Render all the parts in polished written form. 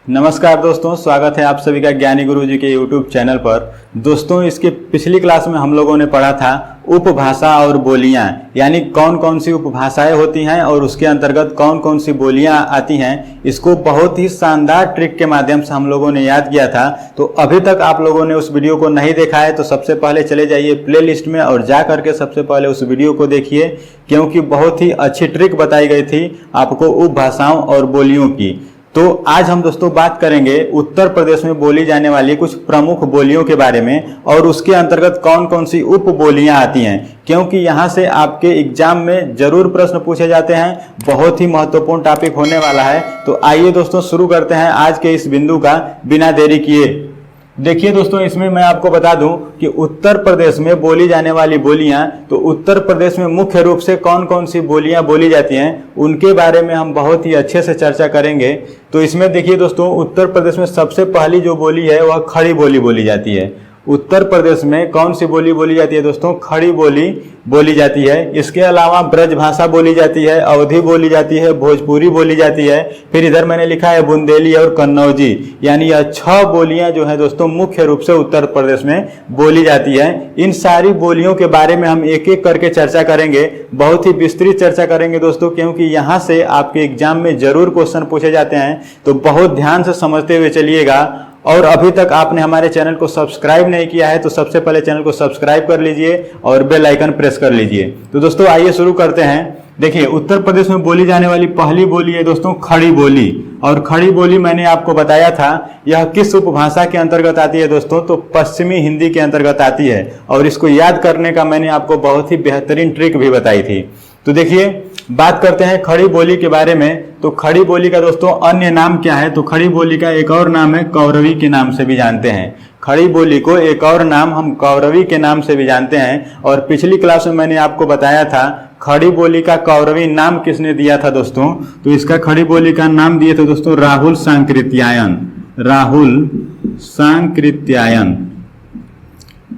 नमस्कार दोस्तों, स्वागत है आप सभी का ज्ञानी गुरुजी के YouTube चैनल पर। दोस्तों, इसके पिछली क्लास में हम लोगों ने पढ़ा था उपभाषा और बोलियां, यानी कौन कौन सी उपभाषाएं होती हैं और उसके अंतर्गत कौन कौन सी बोलियां आती हैं। इसको बहुत ही शानदार ट्रिक के माध्यम से हम लोगों ने याद किया था। तो अभी तक आप लोगों ने उस वीडियो को नहीं देखा है तो सबसे पहले चले जाइए प्ले लिस्ट में और जा करके सबसे पहले उस वीडियो को देखिए, क्योंकि बहुत ही अच्छी ट्रिक बताई गई थी आपको उपभाषाओं और बोलियों की। तो आज हम दोस्तों बात करेंगे उत्तर प्रदेश में बोली जाने वाली कुछ प्रमुख बोलियों के बारे में और उसके अंतर्गत कौन कौन सी उप बोलियां आती हैं, क्योंकि यहाँ से आपके एग्जाम में जरूर प्रश्न पूछे जाते हैं। बहुत ही महत्वपूर्ण टॉपिक होने वाला है। तो आइए दोस्तों शुरू करते हैं आज के इस बिंदु का बिना देरी किए। देखिए दोस्तों, इसमें मैं आपको बता दूं कि उत्तर प्रदेश में बोली जाने वाली बोलियां, तो उत्तर प्रदेश में मुख्य रूप से कौन कौन सी बोलियां बोली जाती हैं उनके बारे में हम बहुत ही अच्छे से चर्चा करेंगे। तो इसमें देखिए दोस्तों, उत्तर प्रदेश में सबसे पहली जो बोली है वह खड़ी बोली बोली जाती है। उत्तर प्रदेश में कौन सी बोली बोली जाती है दोस्तों? खड़ी बोली बोली जाती है। इसके अलावा ब्रज भाषा बोली जाती है, अवधी बोली जाती है, भोजपुरी बोली जाती है। फिर इधर मैंने लिखा है बुंदेली और कन्नौजी, यानी यह 6 बोलियां जो है दोस्तों मुख्य रूप से उत्तर प्रदेश में बोली जाती है। इन सारी बोलियों के बारे में हम एक एक करके चर्चा करेंगे, बहुत ही विस्तृत चर्चा करेंगे दोस्तों, क्योंकि यहाँ से आपके एग्जाम में जरूर क्वेश्चन पूछे जाते हैं। तो बहुत ध्यान से समझते हुए चलिएगा। और अभी तक आपने हमारे चैनल को सब्सक्राइब नहीं किया है तो सबसे पहले चैनल को सब्सक्राइब कर लीजिए और बेल आइकन प्रेस कर लीजिए। तो दोस्तों आइए शुरू करते हैं। देखिए, उत्तर प्रदेश में बोली जाने वाली पहली बोली है दोस्तों खड़ी बोली। और खड़ी बोली मैंने आपको बताया था यह किस उपभाषा के अंतर्गत आती है दोस्तों? तो पश्चिमी हिंदी के अंतर्गत आती है। और इसको याद करने का मैंने आपको बहुत ही बेहतरीन ट्रिक भी बताई थी। तो देखिए, बात करते हैं खड़ी बोली के बारे में। तो खड़ी बोली का दोस्तों अन्य नाम क्या है? तो खड़ी बोली का एक और नाम है कौरवी के नाम से भी जानते हैं। खड़ी बोली को एक और नाम हम कौरवी के नाम से भी जानते हैं। और पिछली क्लास में मैंने आपको बताया था खड़ी बोली का कौरवी नाम किसने दिया था दोस्तों? तो इसका खड़ी बोली का नाम दिए थे दोस्तों राहुल सांकृत्यायन। राहुल सांकृत्यायन,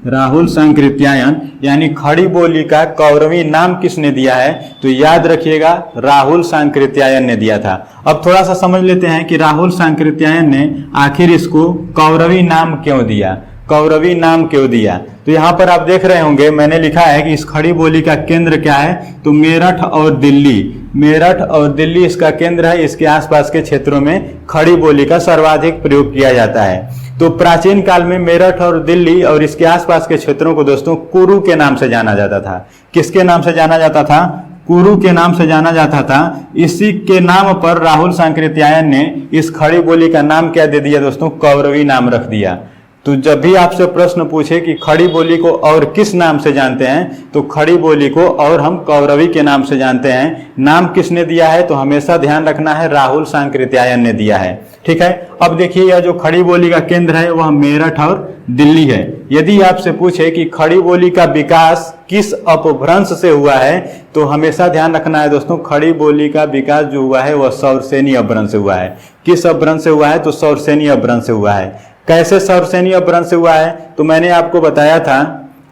राहुल सांकृत्यायन, यानी खड़ी बोली का कौरवी नाम किसने दिया है? तो याद रखिएगा, राहुल सांकृत्यायन ने दिया था। अब थोड़ा सा समझ लेते हैं कि राहुल सांकृत्यायन ने आखिर इसको कौरवी नाम क्यों दिया, कौरवी नाम क्यों दिया। तो यहाँ पर आप देख रहे होंगे मैंने लिखा है कि इस खड़ी बोली का केंद्र क्या है? तो मेरठ और दिल्ली। मेरठ और दिल्ली इसका केंद्र है। इसके आसपास के क्षेत्रों में खड़ी बोली का सर्वाधिक प्रयोग किया जाता है। तो प्राचीन काल में मेरठ और दिल्ली और इसके आसपास के क्षेत्रों को दोस्तों कुरु के नाम से जाना जाता था। किसके नाम से जाना जाता था? कुरु के नाम से जाना जाता था। इसी के नाम पर राहुल सांकृत्यायन ने इस खड़ी बोली का नाम क्या दे दिया दोस्तों? कौरवी नाम रख दिया। तो जब भी आपसे प्रश्न पूछे कि खड़ी बोली को और किस नाम से जानते हैं, तो खड़ी बोली को और हम कौरवी के नाम से जानते हैं। नाम किसने दिया है? तो हमेशा ध्यान रखना है, राहुल सांकृत्यायन ने दिया है। ठीक है। अब देखिए, यह जो खड़ी बोली का केंद्र है वह मेरठ और दिल्ली है। यदि आपसे पूछे कि खड़ी बोली का विकास किस अपभ्रंश से हुआ है, तो हमेशा ध्यान रखना है दोस्तों, खड़ी बोली का विकास जो हुआ है वह सौरसेनी अपभ्रंश से हुआ है। किस अपभ्रंश से हुआ है? तो सौरसेनी अपभ्रंश से हुआ है। कैसे सौरसेनी अपभ्रंश से हुआ है? तो मैंने आपको बताया था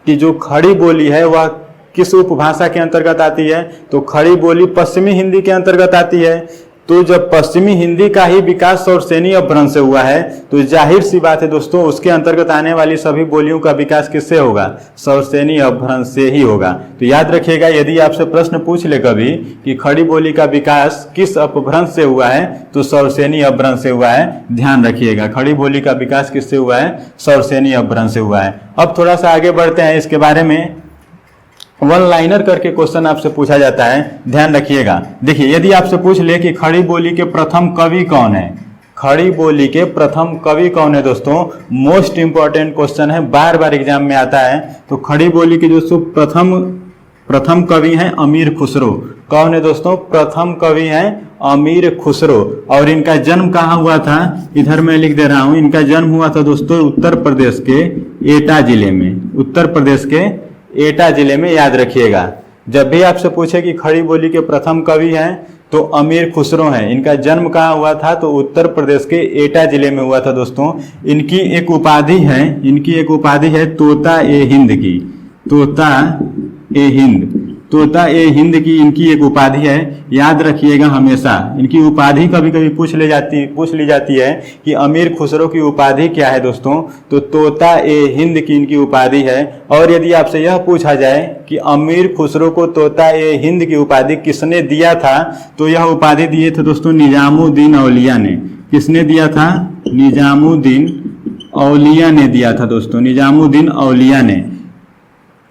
कि जो खड़ी बोली है वह किस उपभाषा के अंतर्गत आती है? तो खड़ी बोली पश्चिमी हिंदी के अंतर्गत आती है। तो जब पश्चिमी हिंदी का ही विकास सौरसेनी अपभ्रंश से हुआ है, तो जाहिर सी बात है दोस्तों उसके अंतर्गत आने वाली सभी बोलियों का विकास किससे होगा? सौरसेनी अपभ्रंश से ही होगा। तो याद रखिएगा, यदि आपसे प्रश्न पूछ ले कभी कि खड़ी बोली का विकास किस अपभ्रंश से हुआ है, तो सौरसेनी अपभ्रंश से हुआ है। ध्यान रखिएगा, खड़ी बोली का विकास किससे हुआ है? सौरसेनी अपभ्रंश से हुआ है। अब थोड़ा सा आगे बढ़ते हैं। इसके बारे में वन लाइनर करके क्वेश्चन आपसे पूछा जाता है, ध्यान रखिएगा। देखिए, यदि आपसे पूछ ले कि खड़ी बोली के प्रथम कवि कौन है? खड़ी बोली के प्रथम कवि कौन है दोस्तों? मोस्ट इंपॉर्टेंट क्वेश्चन है, बार बार एग्जाम में आता है। तो खड़ी बोली के जो प्रथम कवि हैं अमीर खुसरो। कौन है दोस्तों? प्रथम कवि हैं अमीर खुसरो। और इनका जन्म कहाँ हुआ था? इधर मैं लिख दे रहा हूं, इनका जन्म हुआ था दोस्तों उत्तर प्रदेश के एटा जिले में। उत्तर प्रदेश के एटा जिले में, याद रखिएगा। जब भी आपसे पूछे कि खड़ी बोली के प्रथम कवि हैं तो अमीर खुसरो हैं। इनका जन्म कहाँ हुआ था? तो उत्तर प्रदेश के एटा जिले में हुआ था दोस्तों। इनकी एक उपाधि है, इनकी एक उपाधि है तोता ए हिंद की। तोता ए हिंद। तोता ए हिंद की इनकी एक उपाधि है, याद रखिएगा हमेशा। इनकी उपाधि कभी कभी पूछ ली जाती है कि अमीर खुसरो की उपाधि क्या है दोस्तों, तो तोता ए हिंद की इनकी उपाधि है। और यदि आपसे यह पूछा जाए कि अमीर खुसरो को तोता ए हिंद की उपाधि किसने दिया था, तो यह उपाधि दिए थे दोस्तों निजामुद्दीन औलिया ने। किसने दिया था? निजामुद्दीन औलिया ने दिया था दोस्तों, निजामुद्दीन औलिया ने।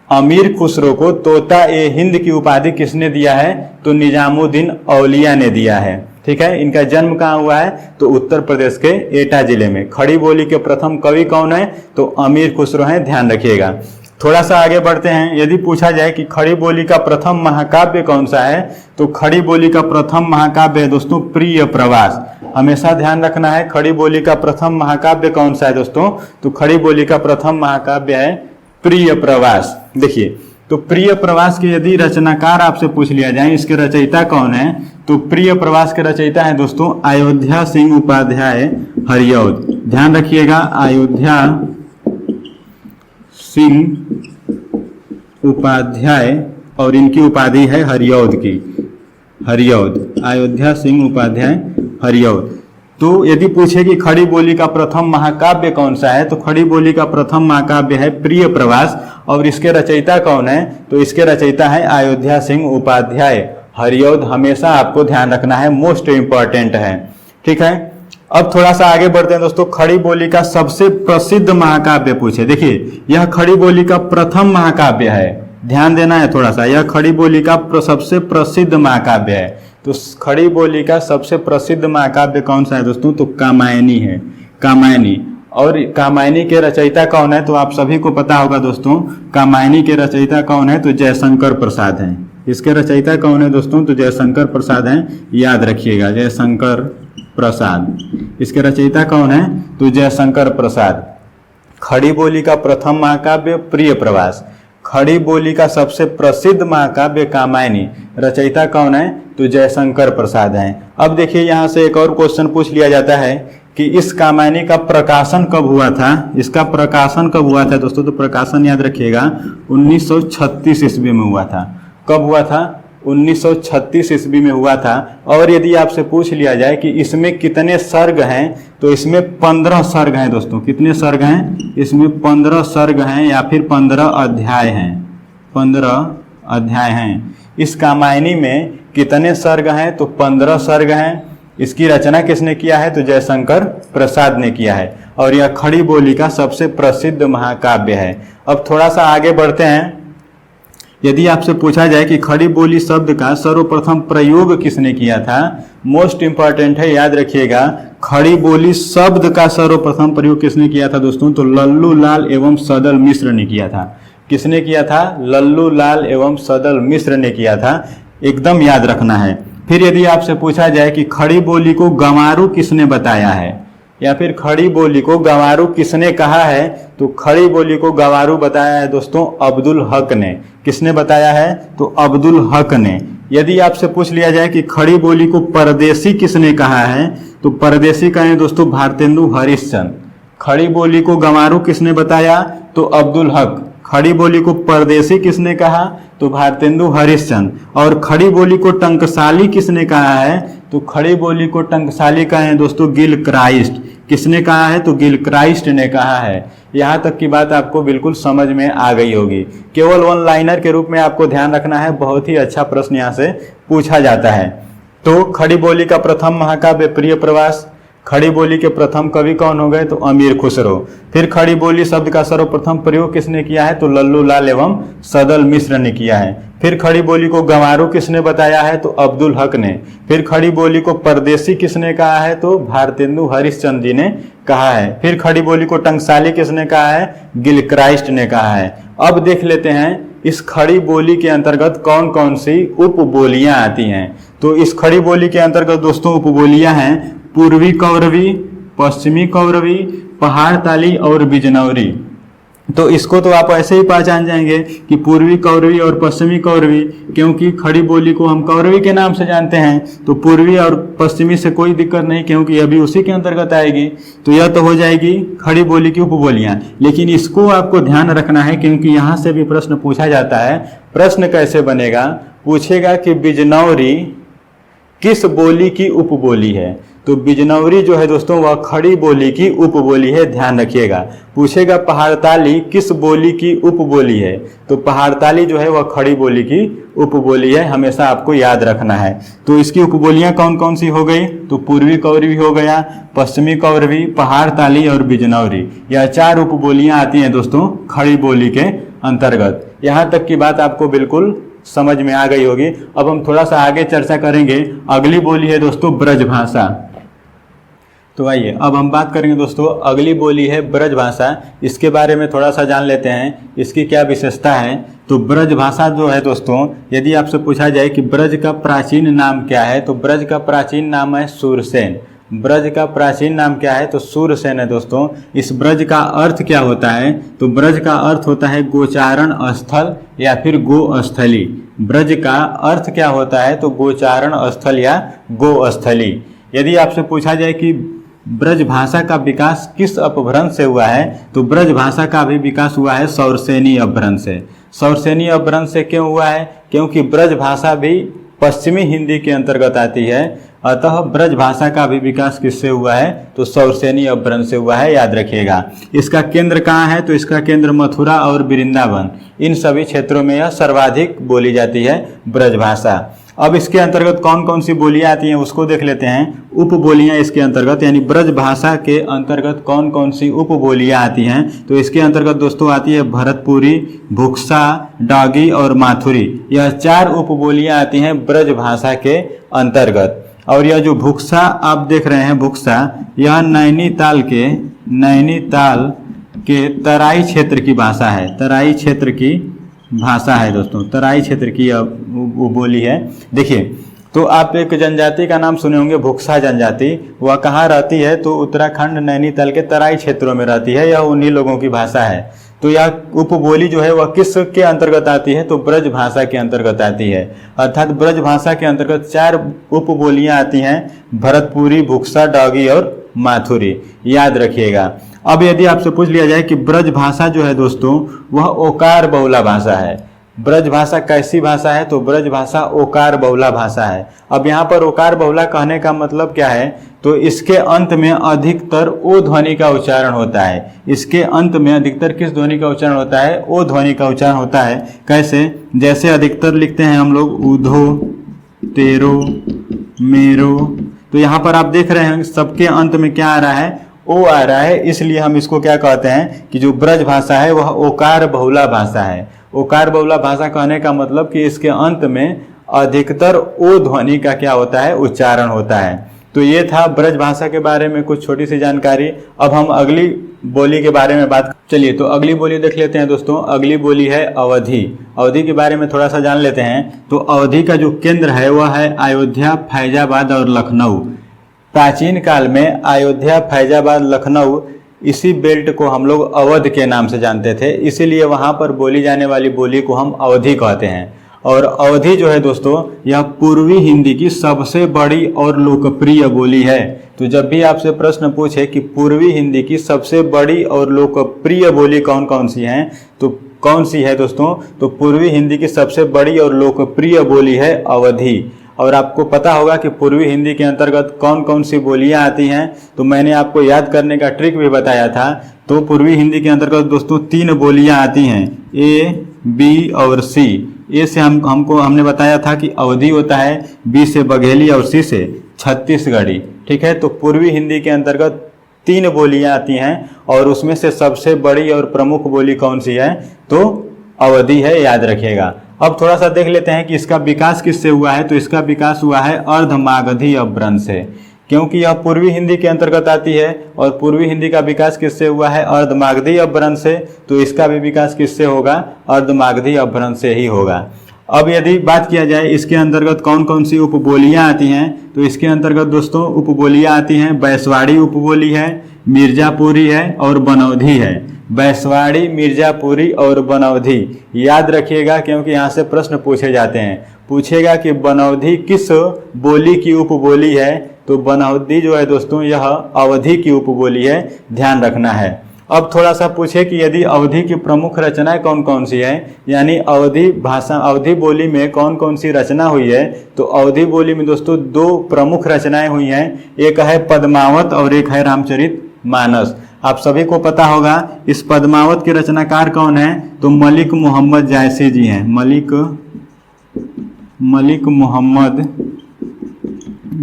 अमीर खुसरो को तोता ए हिंद की उपाधि किसने दिया है? तो निजामुद्दीन औलिया ने दिया है। ठीक है। इनका जन्म कहाँ हुआ है? तो उत्तर प्रदेश के एटा जिले में। खड़ी बोली के प्रथम कवि कौन है? तो अमीर खुसरो हैं, ध्यान रखिएगा। थोड़ा सा आगे बढ़ते हैं। यदि पूछा जाए कि खड़ी बोली का प्रथम महाकाव्य कौन सा है, तो खड़ी बोली का प्रथम महाकाव्य है दोस्तों प्रिय प्रवास। हमेशा ध्यान रखना है, खड़ी बोली का प्रथम महाकाव्य कौन सा है दोस्तों, तो खड़ी बोली का प्रथम महाकाव्य है प्रिय प्रवास। देखिए, तो प्रिय प्रवास के यदि रचनाकार आपसे पूछ लिया जाए, इसके रचयिता कौन है, तो प्रिय प्रवास के रचयिता है दोस्तों अयोध्या सिंह उपाध्याय हरियौद। ध्यान रखिएगा, अयोध्या सिंह उपाध्याय, और इनकी उपाधि है हरियौद की, हरियौद, अयोध्या सिंह उपाध्याय हरियौद। तो यदि पूछे कि खड़ी बोली का प्रथम महाकाव्य कौन सा है, तो खड़ी बोली का प्रथम महाकाव्य है प्रिय प्रवास। और इसके रचयिता कौन है, तो इसके रचयिता है अयोध्या सिंह उपाध्याय हरियौद। हमेशा आपको ध्यान रखना है, मोस्ट इंपॉर्टेंट है। ठीक है। अब थोड़ा सा आगे बढ़ते हैं दोस्तों। खड़ी बोली का सबसे प्रसिद्ध महाकाव्य पूछे। देखिए, यह खड़ी बोली का प्रथम महाकाव्य है, ध्यान देना है थोड़ा सा। यह खड़ी बोली का सबसे प्रसिद्ध महाकाव्य है। तो खड़ी बोली का सबसे प्रसिद्ध महाकाव्य कौन सा है दोस्तों, तो कामायनी है, कामायनी। और कामायनी के रचयिता कौन है, तो आप सभी को पता होगा दोस्तों, कामायनी के रचयिता कौन है, तो जयशंकर प्रसाद हैं। इसके रचयिता कौन है दोस्तों, तो जयशंकर प्रसाद हैं, याद रखिएगा, जयशंकर प्रसाद। इसके रचयिता कौन है, तो जयशंकर प्रसाद। खड़ी बोली का प्रथम महाकाव्य प्रिय प्रवास, खड़ी बोली का सबसे प्रसिद्ध महाकाव्य कामायनी, रचयिता कौन है, तो जयशंकर प्रसाद हैं। अब देखिए, यहाँ से एक और क्वेश्चन पूछ लिया जाता है कि इस कामायनी का प्रकाशन कब हुआ था। इसका प्रकाशन कब हुआ था दोस्तों, तो प्रकाशन याद रखिएगा 1936 ईस्वी में हुआ था। कब हुआ था? 1936 ईस्वी में हुआ था। और यदि आपसे पूछ लिया जाए कि इसमें कितने सर्ग हैं, तो इसमें 15 सर्ग हैं दोस्तों। कितने सर्ग हैं? इसमें 15 सर्ग हैं, या फिर 15 अध्याय हैं, 15 अध्याय हैं। इस कामायनी में कितने सर्ग हैं, तो 15 सर्ग हैं। इसकी रचना किसने किया है, तो जयशंकर प्रसाद ने किया है। और यह खड़ी बोली का सबसे प्रसिद्ध महाकाव्य है। अब थोड़ा सा आगे बढ़ते हैं। यदि आपसे पूछा जाए कि खड़ी बोली शब्द का सर्वप्रथम प्रयोग किसने किया था, मोस्ट इंपॉर्टेंट है, याद रखिएगा, खड़ी बोली शब्द का सर्वप्रथम प्रयोग किसने किया था दोस्तों, तो लल्लू लाल एवं सदल मिश्र ने किया था। किसने किया था? लल्लू लाल एवं सदल मिश्र ने किया था, एकदम याद रखना है। फिर यदि आपसे पूछा जाए कि खड़ी बोली को गंवारू किसने बताया है, या फिर खड़ी बोली को गंवारू किसने कहा है, तो खड़ी बोली को गंवारू बताया है दोस्तों अब्दुल हक ने। किसने बताया है? तो अब्दुल हक ने। यदि आपसे पूछ लिया जाए कि खड़ी बोली को परदेसी किसने कहा है, तो परदेसी कहें दोस्तों भारतेंदु हरिश्चंद्र। खड़ी बोली को गंवारू किसने बताया, तो अब्दुल हक। खड़ी बोली को परदेसी किसने कहा, तो भारतेंदु हरिश्चंद्र। और खड़ी बोली को टंकसाली किसने कहा है, तो खड़ी बोली को टंकसाली कहे दोस्तों गिल क्राइस्ट। किसने कहा है, तो गिल क्राइस्ट ने कहा है। यहाँ तक की बात आपको बिल्कुल समझ में आ गई होगी। केवल वन लाइनर के रूप में आपको ध्यान रखना है, बहुत ही अच्छा प्रश्न यहाँ से पूछा जाता है। तो खड़ी बोली का प्रथम महाकाव्य प्रिय प्रवास। खड़ी बोली के प्रथम कवि कौन हो गए, तो अमीर खुसरो। फिर खड़ी बोली शब्द का सर्वप्रथम प्रयोग किसने किया है, तो लल्लू लाल एवं सदल मिश्र ने किया है। फिर खड़ी बोली को गंवारू किसने बताया है, तो अब्दुल हक ने। फिर खड़ी बोली को परदेसी किसने कहा है, तो भारतेंदु हरिश्चंद्र जी ने कहा है। फिर खड़ी बोली को टंकसाली किसने कहा है, गिल क्राइस्ट ने कहा है। अब देख लेते हैं इस खड़ी बोली के अंतर्गत कौन कौन सी उपबोलियां आती हैं। तो इस खड़ी बोली के अंतर्गत दोस्तों उपबोलियां हैं पूर्वी कौरवी, पश्चिमी कौरवी, पहाड़ ताली और बिजनौरी। तो इसको तो आप ऐसे ही पहचान जाएंगे कि पूर्वी कौरवी और पश्चिमी कौरवी, क्योंकि खड़ी बोली को हम कौरवी के नाम से जानते हैं, तो पूर्वी और पश्चिमी से कोई दिक्कत नहीं, क्योंकि अभी उसी के अंतर्गत आएगी। तो यह तो हो जाएगी खड़ी बोली की उपबोलियां। लेकिन इसको आपको ध्यान रखना है, क्योंकि यहाँ से भी प्रश्न पूछा जाता है। प्रश्न कैसे बनेगा? पूछेगा कि बिजनौरी किस बोली की उपबोली है। तो बिजनौरी जो है दोस्तों वह खड़ी बोली की उपबोली है, ध्यान रखिएगा। पूछेगा पहाड़ताली किस बोली की उपबोली है, तो पहाड़ताली जो है वह खड़ी बोली की उपबोली है, हमेशा आपको याद रखना है। तो इसकी उपबोलियां कौन कौन सी हो गई? तो पूर्वी कौरवी हो गया, पश्चिमी कौरवी, पहाड़ताली और बिजनौरी, यह 4 उपबोलियां आती हैं दोस्तों खड़ी बोली के अंतर्गत। यहाँ तक की बात आपको बिल्कुल समझ में आ गई होगी। अब हम थोड़ा सा आगे चर्चा करेंगे। अगली बोली है दोस्तों ब्रजभाषा। तो आइए अब हम बात करेंगे दोस्तों, अगली बोली है ब्रजभाषा। इसके बारे में थोड़ा सा जान लेते हैं, इसकी क्या विशेषता है। तो ब्रजभाषा जो है दोस्तों, यदि आपसे पूछा जाए कि ब्रज का प्राचीन नाम क्या है, तो ब्रज का प्राचीन नाम है सूरसेन। ब्रज का प्राचीन नाम क्या है? तो सूरसेन है दोस्तों। इस ब्रज का अर्थ क्या होता है? तो ब्रज का अर्थ होता है गोचारण स्थल या फिर गोस्थली। ब्रज का अर्थ क्या होता है? तो गोचारण स्थल या गोस्थली। यदि आपसे पूछा जाए कि ब्रज भाषा का विकास किस अपभ्रंश से हुआ है, तो ब्रज भाषा का भी विकास हुआ है सौरसेनी अपभ्रंश से। सौरसेनी अपभ्रंश से क्यों हुआ है? क्योंकि ब्रज भाषा भी पश्चिमी हिंदी के अंतर्गत आती है, अतः ब्रज भाषा का भी विकास किससे हुआ है? तो सौरसेनी अपभ्रंश से हुआ है, याद रखिएगा। इसका केंद्र कहाँ है? तो इसका केंद्र मथुरा और वृंदावन, इन सभी क्षेत्रों में यह सर्वाधिक बोली जाती है ब्रज भाषा। अब इसके अंतर्गत कौन कौन सी बोलियां आती हैं उसको देख लेते हैं। उपबोलियां इसके अंतर्गत, यानी ब्रज भाषा के अंतर्गत कौन कौन सी उपबोलियां आती हैं, तो इसके अंतर्गत दोस्तों आती है भरतपुरी, भुक्सा, डागी और माथुरी। यह 4 उपबोलियां आती हैं ब्रज भाषा के अंतर्गत। और यह जो भुक्सा आप देख रहे हैं, भुक्सा, यह नैनीताल के तराई क्षेत्र की भाषा है। तराई क्षेत्र की भाषा है दोस्तों, तराई क्षेत्र की वो बोली है। देखिए, तो आप एक जनजाति का नाम सुने होंगे, भुक्सा जनजाति। वह कहाँ रहती है? तो उत्तराखंड नैनीताल के तराई क्षेत्रों में रहती है। यह उन्हीं लोगों की भाषा है। तो यह उपबोली जो है वह किस के अंतर्गत आती है? तो ब्रज भाषा के अंतर्गत आती है। अर्थात ब्रज भाषा के अंतर्गत 4 उपबोलियां आती हैं, भरतपुरी, भुक्सा, डागी और माथुरी, याद रखिएगा। अब यदि आपसे पूछ लिया जाए कि ब्रज भाषा जो है दोस्तों वह ओकार बहुला भाषा है। ब्रज भाषा कैसी भाषा है? तो ब्रज भाषा ओकार बहुला भाषा है। अब यहाँ पर ओकार बहुला कहने का मतलब क्या है? तो इसके अंत में अधिकतर ओ ध्वनि का उच्चारण होता है। इसके अंत में अधिकतर किस ध्वनि का उच्चारण होता है? ओ ध्वनि का उच्चारण होता है। कैसे? जैसे अधिकतर लिखते हैं हम लोग उधो, तेरो, मेरो। तो यहाँ पर आप देख रहे हैं सबके अंत में क्या आ रहा है? ओ आ रहा है। इसलिए हम इसको क्या कहते हैं कि जो ब्रज भाषा है वह ओकार बहुला भाषा है। ओकार बहुला भाषा कहने का मतलब कि इसके अंत में अधिकतर ओ ध्वनि का क्या होता है? उच्चारण होता है। तो ये था ब्रज भाषा के बारे में कुछ छोटी सी जानकारी। अब हम अगली बोली के बारे में बात, चलिए तो अगली बोली देख लेते हैं दोस्तों। अगली बोली है अवधी। अवधी के बारे में थोड़ा सा जान लेते हैं। तो अवधी का जो केंद्र है वह है अयोध्या, फैजाबाद और लखनऊ। प्राचीन काल में अयोध्या, फैजाबाद, लखनऊ, इसी बेल्ट को हम लोग अवध के नाम से जानते थे, इसीलिए वहाँ पर बोली जाने वाली बोली को हम अवधी कहते हैं। और अवधी जो है दोस्तों यह पूर्वी हिंदी की सबसे बड़ी और लोकप्रिय बोली है। तो जब भी आपसे प्रश्न पूछे कि पूर्वी हिंदी की सबसे बड़ी और लोकप्रिय बोली कौन कौन सी हैं, तो कौन सी है दोस्तों? तो पूर्वी हिंदी की सबसे बड़ी और लोकप्रिय बोली है अवधी। और आपको पता होगा कि पूर्वी हिंदी के अंतर्गत कौन कौन सी बोलियां आती हैं, तो मैंने आपको याद करने का ट्रिक भी बताया था। तो पूर्वी हिंदी के अंतर्गत दोस्तों 3 बोलियां आती हैं, ए, बी और सी। ए से हमने बताया था कि अवधी होता है, बी से बघेली और सी से छत्तीसगढ़ी। ठीक है, तो पूर्वी हिंदी के अंतर्गत 3 बोलियां आती हैं और उसमें से सबसे बड़ी और प्रमुख बोली कौन सी है? तो अवधी है, याद रखिएगा। अब थोड़ा सा देख लेते हैं कि इसका विकास किससे हुआ है। तो इसका विकास हुआ है अर्धमागधी अपभ्रंश से, क्योंकि यह पूर्वी हिंदी के अंतर्गत आती है और पूर्वी हिंदी का विकास किससे हुआ है? अर्धमागधी अपभ्रंश से। तो इसका भी विकास किससे होगा? अर्धमागधी अपभ्रंश से ही होगा। अब यदि बात किया जाए इसके अंतर्गत कौन कौन सी उपबोलियां आती हैं, तो इसके अंतर्गत दोस्तों उपबोलियां आती हैं, बैसवाड़ी उपबोली है, मिर्जापुरी है और बनौधी है। बैसवाड़ी, मिर्जापुरी और बनौधी याद रखिएगा, क्योंकि यहाँ से प्रश्न पूछे जाते हैं। पूछेगा कि बनौधी किस बोली की उपबोली है, तो बनौधी जो है दोस्तों यह अवधी की उपबोली है, ध्यान रखना है। अब थोड़ा सा पूछे कि यदि अवधी की प्रमुख रचनाएं कौन कौन सी है, यानी अवधी भाषा, अवधी बोली में कौन कौन सी रचना हुई है, तो अवधी बोली में दोस्तों दो प्रमुख रचनाएं हुई हैं, एक है पद्मावत और एक है रामचरितमानस। आप सभी को पता होगा इस पद्मावत के रचनाकार कौन है, तो मलिक मोहम्मद जायसी जी हैं। मलिक मोहम्मद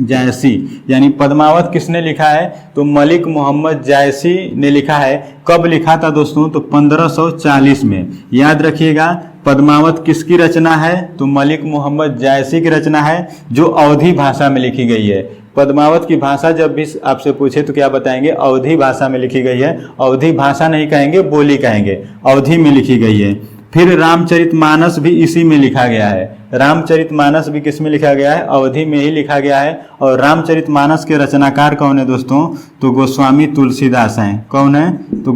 जायसी, यानी पद्मावत किसने लिखा है, तो मलिक मोहम्मद जायसी ने लिखा है। कब लिखा था दोस्तों, तो 1540 में। याद रखिएगा पद्मावत किसकी रचना है, तो मलिक मोहम्मद जायसी की रचना है, जो अवधी भाषा में लिखी गई है। पद्मावत की भाषा जब भी आपसे पूछे तो क्या बताएंगे, अवधी भाषा में लिखी गई है। अवधी भाषा नहीं कहेंगे, बोली कहेंगे, अवधी में लिखी गई है। फिर रामचरितमानस भी इसी में लिखा गया है। रामचरितमानस भी किस में लिखा गया है, अवधी में ही लिखा गया है। और रामचरितमानस के रचनाकार कौन है दोस्तों, तो गोस्वामी तुलसीदास हैं। कौन है, तो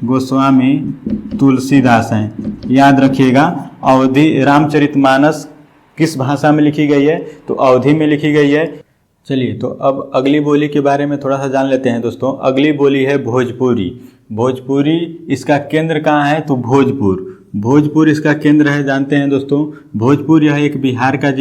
गोस्वामी तुलसीदास हैं। याद रखिएगा अवधी, रामचरितमानस किस भाषा में लिखी गई है, तो अवधी में लिखी गई है। चलिए तो अब अगली बोली के बारे में थोड़ा सा जान लेते हैं दोस्तों। अगली बोली है भोजपुरी। भोजपुरी इसका केंद्र कहाँ है, तो भोजपुर इसका केंद्र है। जानते हैं दोस्तों, भोजपुर यह एक बिहार का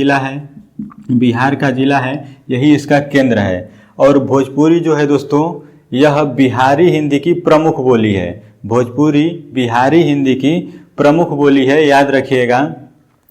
जिला है, यही इसका केंद्र है। और भोजपुरी जो है दोस्तों यह बिहारी हिंदी की प्रमुख बोली है। भोजपुरी बिहारी हिंदी की प्रमुख बोली है, याद रखिएगा,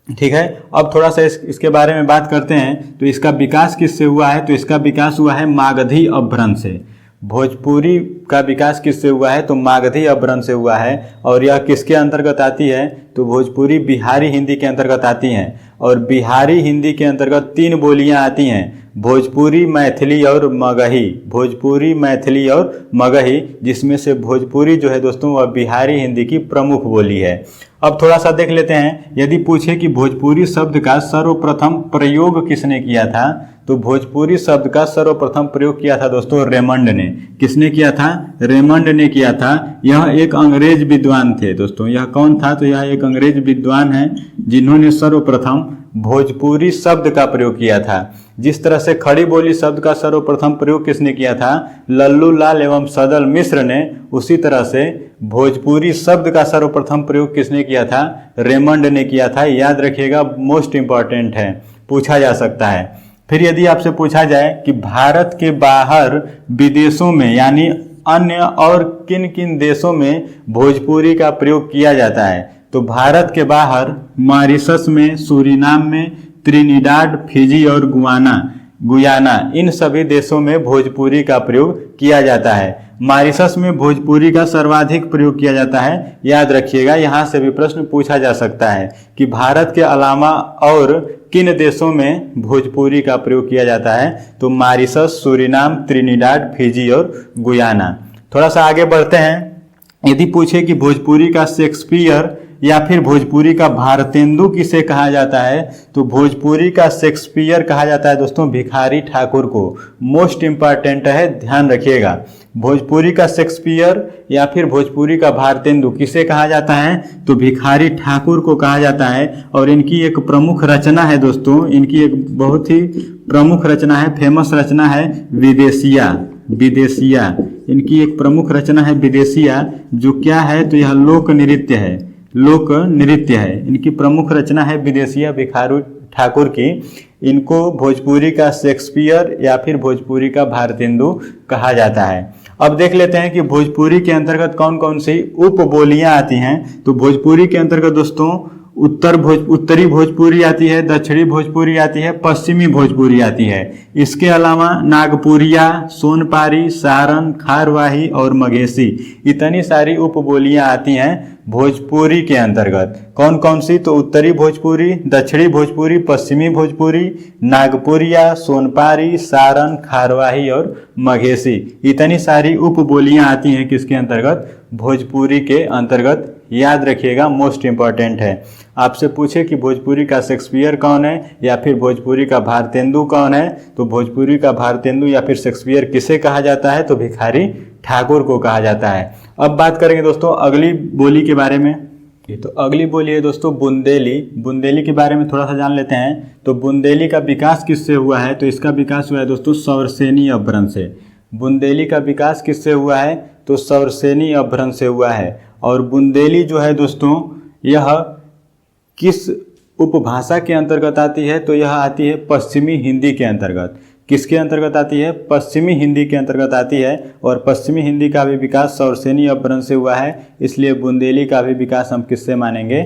ठीक है। अब थोड़ा सा इसके बारे में बात करते हैं। तो इसका विकास किससे हुआ है, तो इसका विकास हुआ है मागधी अपभ्रंश से। भोजपुरी का विकास किससे हुआ है, तो मागधी अपभ्रंश से हुआ है। और यह किसके अंतर्गत आती है, तो भोजपुरी बिहारी हिंदी के अंतर्गत आती हैं। और बिहारी हिंदी के अंतर्गत 3 बोलियां आती हैं, भोजपुरी, मैथिली और मगही। भोजपुरी, मैथिली और मगही, जिसमें से भोजपुरी जो है दोस्तों वह बिहारी हिंदी की प्रमुख बोली है। अब थोड़ा सा देख लेते हैं, यदि पूछे कि भोजपुरी शब्द का सर्वप्रथम प्रयोग किसने किया था, तो भोजपुरी शब्द का सर्वप्रथम प्रयोग किया था दोस्तों रेमंड ने। किसने किया था, रेमंड ने किया था। यह एक अंग्रेज विद्वान थे दोस्तों। यह कौन था, तो यह एक अंग्रेज विद्वान है जिन्होंने सर्वप्रथम भोजपुरी शब्द का प्रयोग किया था। जिस तरह से खड़ी बोली शब्द का सर्वप्रथम प्रयोग किसने किया था, लल्लू लाल एवं सदल मिश्र ने, उसी तरह से भोजपुरी शब्द का सर्वप्रथम प्रयोग किसने किया था, रेमंड ने किया था। याद रखिएगा, मोस्ट इंपॉर्टेंट है, पूछा जा सकता है। फिर यदि आपसे पूछा जाए कि भारत के बाहर विदेशों में, यानी अन्य और किन किन देशों में भोजपुरी का प्रयोग किया जाता है, तो भारत के बाहर मॉरिशस में, सूरीनाम में, त्रिनिडाद, फिजी और गुयाना, इन सभी देशों में भोजपुरी का प्रयोग किया जाता है। मॉरिशस में भोजपुरी का सर्वाधिक प्रयोग किया जाता है। याद रखिएगा, यहाँ से भी प्रश्न पूछा जा सकता है कि भारत के अलावा और किन देशों में भोजपुरी का प्रयोग किया जाता है, तो मॉरिशस, सूरीनाम, त्रिनिडाद, फिजी और गुयाना। थोड़ा सा आगे बढ़ते हैं। यदि पूछे कि भोजपुरी का शेक्सपियर या फिर भोजपुरी का भारतेंदु किसे कहा जाता है, तो भोजपुरी का शेक्सपियर कहा जाता है दोस्तों भिखारी ठाकुर को। मोस्ट इंपॉर्टेंट है, ध्यान रखिएगा। भोजपुरी का शेक्सपियर या फिर भोजपुरी का भारतेंदु किसे कहा जाता है, तो भिखारी ठाकुर को कहा जाता है। और इनकी एक प्रमुख रचना है दोस्तों, इनकी एक बहुत ही प्रमुख रचना है, फेमस रचना है विदेशिया। इनकी एक प्रमुख रचना है विदेशिया, जो क्या है, तो यह लोक नृत्य है। इनकी प्रमुख रचना है विदेशिया भिखारी ठाकुर की। इनको भोजपुरी का शेक्सपियर या फिर भोजपुरी का भारतेंदु कहा जाता है। अब देख लेते हैं कि भोजपुरी के अंतर्गत कौन कौन सी उपबोलियां आती हैं। तो भोजपुरी के अंतर्गत दोस्तों उत्तरी भोजपुरी आती है, दक्षिणी भोजपुरी आती है, पश्चिमी भोजपुरी आती है। इसके अलावा नागपुरिया, सोनपारी, सारन, खारवाही और मगेसी, इतनी सारी उपबोलियां आती हैं भोजपुरी के अंतर्गत। कौन कौन सी, तो उत्तरी भोजपुरी, दक्षिणी भोजपुरी, पश्चिमी भोजपुरी, नागपुरिया, सोनपारी, सारन, खारवाही और मगेसी, इतनी सारी उपबोलियां आती हैं किसके अंतर्गत, भोजपुरी के अंतर्गत। याद रखिएगा, मोस्ट इम्पॉर्टेंट है। आपसे पूछे कि भोजपुरी का शेक्सपियर कौन है या फिर भोजपुरी का भारतेंदु कौन है, तो भोजपुरी का भारतेंदु या फिर शेक्सपियर किसे कहा जाता है, तो भिखारी ठाकुर को कहा जाता है। अब बात करेंगे दोस्तों अगली बोली के बारे में। तो अगली बोली है दोस्तों बुंदेली। बुंदेली के बारे में थोड़ा सा जान लेते हैं। तो बुंदेली का विकास किससे हुआ है, तो इसका विकास हुआ है दोस्तों सौरसेनी अपभ्रंश से। बुंदेली का विकास किससे हुआ है, तो सौरसेनी अपभ्रंश से हुआ है। और बुंदेली जो है दोस्तों यह किस उपभाषा के अंतर्गत आती है, तो यह आती है पश्चिमी हिंदी के अंतर्गत। किसके अंतर्गत आती है, पश्चिमी हिंदी के अंतर्गत आती है। और पश्चिमी हिंदी का भी विकास सौरसेनी अपभ्रंश से हुआ है, इसलिए बुंदेली का भी विकास हम किससे मानेंगे,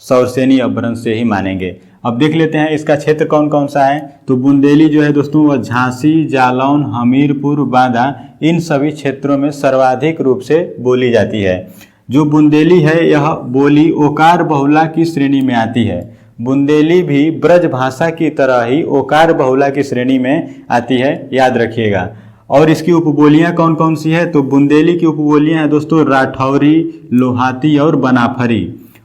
सौरसेनी अपभ्रंश से ही मानेंगे। अब देख लेते हैं इसका क्षेत्र कौन कौन सा है। तो बुंदेली जो है दोस्तों वह झांसी, जालौन, हमीरपुर, बांदा इन सभी क्षेत्रों में सर्वाधिक रूप से बोली जाती है। जो बुंदेली है यह बोली ओकार बहुला की श्रेणी में आती है। बुंदेली भी ब्रज भाषा की तरह ही ओकार बहुला की श्रेणी में आती है, याद रखिएगा। और इसकी उपबोलियां कौन कौन सी है, तो बुंदेली की उपबोलियां हैं दोस्तों राठौरी, लोहाती और बनाफरी।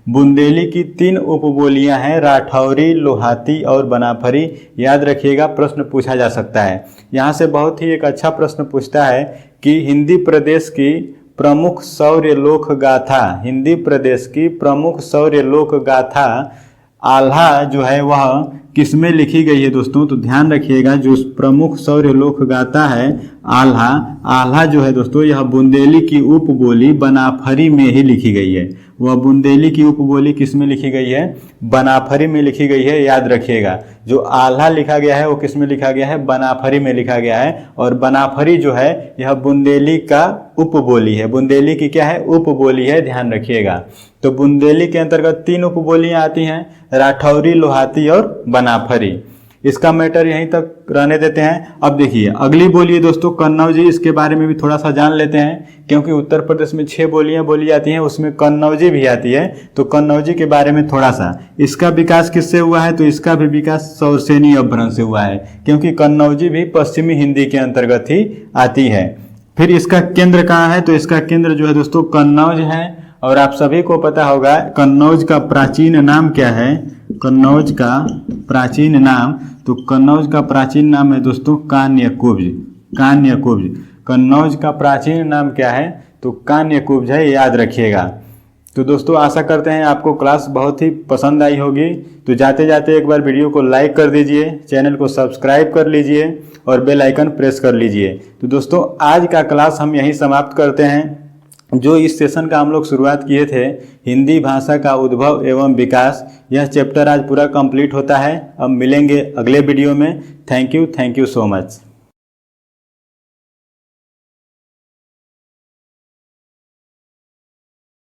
बुंदेली की 3 उपबोलियां हैं, राठौरी, लोहाती और बनाफरी। याद रखिएगा, प्रश्न पूछा जा सकता है। यहाँ से बहुत ही एक अच्छा प्रश्न पूछता है कि हिंदी प्रदेश की प्रमुख शौर्य लोक गाथा, हिंदी प्रदेश की प्रमुख शौर्य लोक गाथा आल्हा जो है वह किसमें लिखी गई है दोस्तों, तो ध्यान रखिएगा जो प्रमुख शौर्य लोक गाथा है आल्हा, आल्हा जो है दोस्तों यह बुंदेली की उपबोली बनाफरी में ही लिखी गई है। वह बुंदेली की उपबोली किस में लिखी गई है, बनाफरी में लिखी गई है, याद रखिएगा। जो आल्हा लिखा गया है वो किस में लिखा गया है, बनाफरी में लिखा गया है। और बनाफरी जो है यह बुंदेली का उपबोली है, बुंदेली की क्या है, उपबोली है, ध्यान रखिएगा। तो बुंदेली के अंतर्गत 3 उपबोलियां आती हैं, राठौरी, लोहाती और बनाफरी। इसका मैटर यहीं तक रहने देते हैं। अब देखिए अगली बोली है दोस्तों कन्नौजी। इसके बारे में भी थोड़ा सा जान लेते हैं, क्योंकि उत्तर प्रदेश में 6 बोलियां बोली जाती हैं, उसमें कन्नौजी भी आती है। तो कन्नौजी के बारे में थोड़ा सा, इसका विकास किससे हुआ है, तो इसका भी विकास सौरसेनी अपभ्रंश से हुआ है, क्योंकि कन्नौजी भी पश्चिमी हिंदी के अंतर्गत ही आती है। फिर इसका केंद्र कहाँ है, तो इसका केंद्र जो है दोस्तों कन्नौज है। और आप सभी को पता होगा कन्नौज का प्राचीन नाम क्या है, कन्नौज का प्राचीन नाम, तो कन्नौज का प्राचीन नाम है दोस्तों कान्यकुब्ज। कान्यकुब्ज कन्नौज का प्राचीन नाम क्या है, तो कान्यकुब्ज है, याद रखिएगा। तो दोस्तों आशा करते हैं आपको क्लास बहुत ही पसंद आई होगी। तो जाते जाते एक बार वीडियो को लाइक कर दीजिए, चैनल को सब्सक्राइब कर लीजिए और बेल आइकन प्रेस कर लीजिए। तो दोस्तों आज का क्लास हम यहीं समाप्त करते हैं। जो इस सेशन का हम लोग शुरुआत किए थे, हिंदी भाषा का उद्भव एवं विकास, यह चैप्टर आज पूरा कंप्लीट होता है। अब मिलेंगे अगले वीडियो में। Thank you so much.